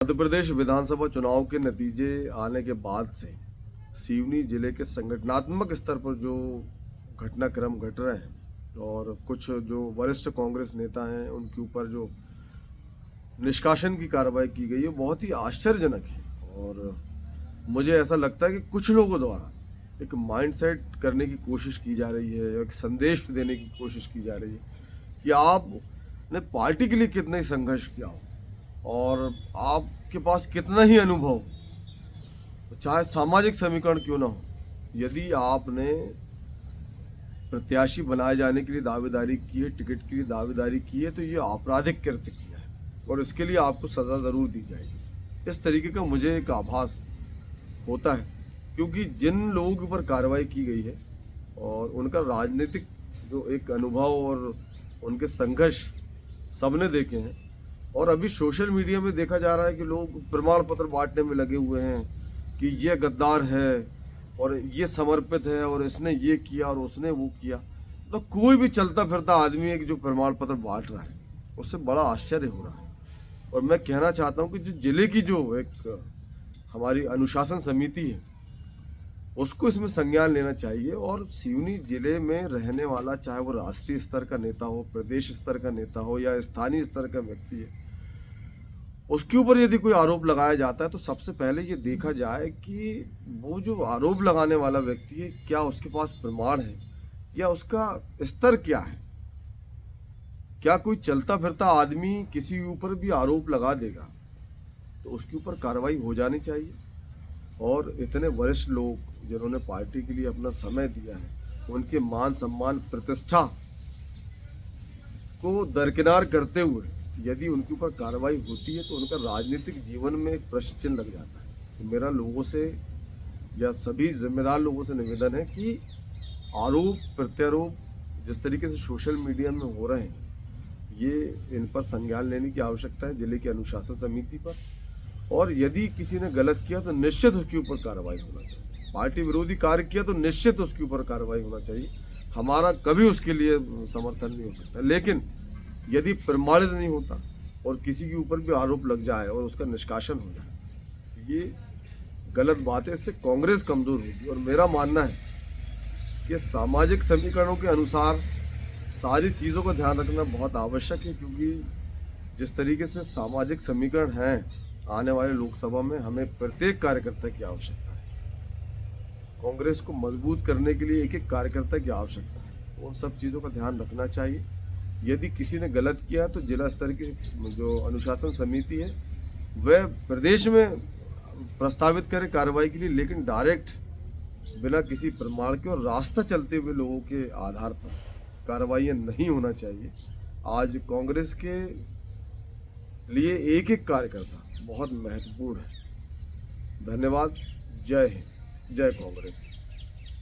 मध्य प्रदेश विधानसभा चुनाव के नतीजे आने के बाद से सिवनी जिले के संगठनात्मक स्तर पर जो घटनाक्रम घट रहे हैं और कुछ जो वरिष्ठ कांग्रेस नेता हैं उनके ऊपर जो निष्कासन की कार्रवाई की गई है बहुत ही आश्चर्यजनक है। और मुझे ऐसा लगता है कि कुछ लोगों द्वारा एक माइंडसेट करने की कोशिश की जा रही है, एक संदेश देने की कोशिश की जा रही है कि आपने पार्टी के लिए कितना ही संघर्ष किया हो और आपके पास कितना ही अनुभव हो, चाहे सामाजिक समीकरण क्यों ना हो, यदि आपने प्रत्याशी बनाए जाने के लिए दावेदारी की है, टिकट के लिए दावेदारी की है, तो ये आपराधिक कृत्य किया है और इसके लिए आपको सज़ा ज़रूर दी जाएगी। इस तरीके का मुझे एक आभास होता है, क्योंकि जिन लोगों के ऊपर कार्रवाई की गई है और उनका राजनीतिक जो एक अनुभव और उनके संघर्ष सबने देखे हैं। और अभी सोशल मीडिया में देखा जा रहा है कि लोग प्रमाण पत्र बांटने में लगे हुए हैं कि ये गद्दार है और ये समर्पित है और इसने ये किया और उसने वो किया। तो कोई भी चलता फिरता आदमी एक जो प्रमाण पत्र बांट रहा है उससे बड़ा आश्चर्य हो रहा है। और मैं कहना चाहता हूँ कि जो जिले की जो एक हमारी अनुशासन समिति है उसको इसमें संज्ञान लेना चाहिए। और सिवनी जिले में रहने वाला, चाहे वो राष्ट्रीय स्तर का नेता हो, प्रदेश स्तर का नेता हो या स्थानीय स्तर का व्यक्ति है, उसके ऊपर यदि कोई आरोप लगाया जाता है तो सबसे पहले ये देखा जाए कि वो जो आरोप लगाने वाला व्यक्ति है क्या उसके पास प्रमाण है या उसका स्तर क्या है। क्या कोई चलता फिरता आदमी किसी ऊपर भी आरोप लगा देगा तो उसके ऊपर कार्रवाई हो जानी चाहिए। और इतने वरिष्ठ लोग जिन्होंने पार्टी के लिए अपना समय दिया है, उनके मान सम्मान प्रतिष्ठा को दरकिनार करते हुए यदि उनके ऊपर कार्रवाई होती है तो उनका राजनीतिक जीवन में एक प्रश्न चिन्ह लग जाता है। तो मेरा लोगों से या सभी जिम्मेदार लोगों से निवेदन है कि आरोप प्रत्यारोप जिस तरीके से सोशल मीडिया में हो रहे हैं, ये इन पर संज्ञान लेने की आवश्यकता है जिले की अनुशासन समिति पर। और यदि किसी ने गलत किया तो निश्चित उसके ऊपर कार्रवाई होना चाहिए। पार्टी विरोधी कार्य किया तो निश्चित उसके ऊपर कार्रवाई होना चाहिए। हमारा कभी उसके लिए समर्थन नहीं हो सकता, लेकिन यदि प्रमाणित नहीं होता और किसी के ऊपर भी आरोप लग जाए और उसका निष्कासन हो जाए तो ये गलत बात है, इससे कांग्रेस कमजोर होगी। और मेरा मानना है कि सामाजिक समीकरणों के अनुसार सारी चीज़ों का ध्यान रखना बहुत आवश्यक है, क्योंकि जिस तरीके से सामाजिक समीकरण हैं आने वाले लोकसभा में, हमें प्रत्येक कार्यकर्ता की आवश्यकता है। कांग्रेस को मजबूत करने के लिए एक एक कार्यकर्ता की आवश्यकता है। उन सब चीज़ों का ध्यान रखना चाहिए। यदि किसी ने गलत किया तो जिला स्तर की जो अनुशासन समिति है वह प्रदेश में प्रस्तावित करे कार्रवाई के लिए, लेकिन डायरेक्ट बिना किसी प्रमाण के और रास्ता चलते हुए लोगों के आधार पर कार्रवाइयाँ नहीं होना चाहिए। आज कांग्रेस के लिए एक एक कार्यकर्ता बहुत महत्वपूर्ण है। धन्यवाद। जय हिंद, जय कांग्रेस।